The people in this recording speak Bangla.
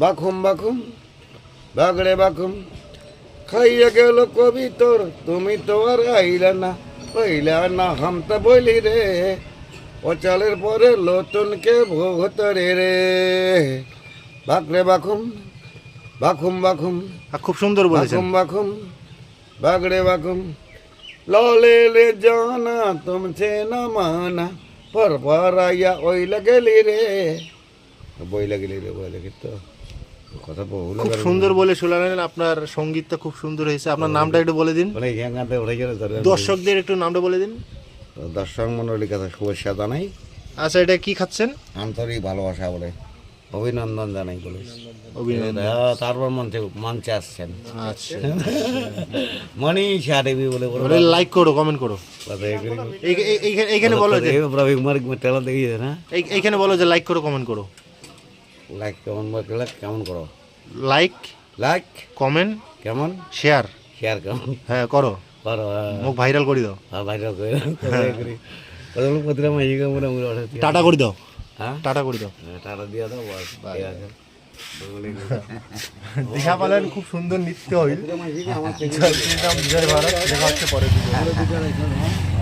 বাখুম বাখুম বাগড়ে বাখুম খাইয়া গেল কবি তোর তুমি তো আর আইলা না হাম তো বলি রে ও চালের পরে নতুনকে ভোগতরে রে বাগড়ে বাখুম বাখুম বাখুম খুব সুন্দর বলেছেন। বাখুম বাখুম বাগড়ে বাখুম ললে ले जाना तुमसे न माना पर आया ওই लगेली রে বই লাগেলি রে বই লাগি তো কথা বহু খুব সুন্দর বলে শোনালেন, আপনার সঙ্গীতটা খুব সুন্দর হয়েছে। আপনার নামটা একটু বলে দিন, মানে গানতে উঠে গেলে দর্শকদের একটু নামটা বলে দিন। দর্শক মন্ডলীর কাছে শুভেচ্ছা জানাই, আচ্ছা, এটা কি খাচ্ছেন? আন্তরিক ভালোবাসা বলে অভিনন্দন জানাই বলে অভিনন্দন। তারপর মঞ্চে আসছেন আচ্ছা, মনীষা দেবী বলে বলে লাইক করো, কমেন্ট করো। এইখানে বলো যে টেলা দেখিয়ে না এইখানে বলো যে লাইক করো, কমেন্ট করো। লাইক কেমন কেমন করো, লাইক লাইক কমেন্ট কেমন শেয়ার, শেয়ার কেমন হ্যাঁ করো, করো মুখ ভাইরাল করে দাও, ভাইরাল করে প্রতিটা মাঝিকে মোটামুটি টাটা করে দাও, হ্যাঁ টাটা করে দাও। টাটা দিয়ে দাও বাস দেখা পালেন খুব সুন্দর নৃত্য হইল। জয় শ্রীরাম, জয় ভারত। দেখা হচ্ছে পরের ভিডিও।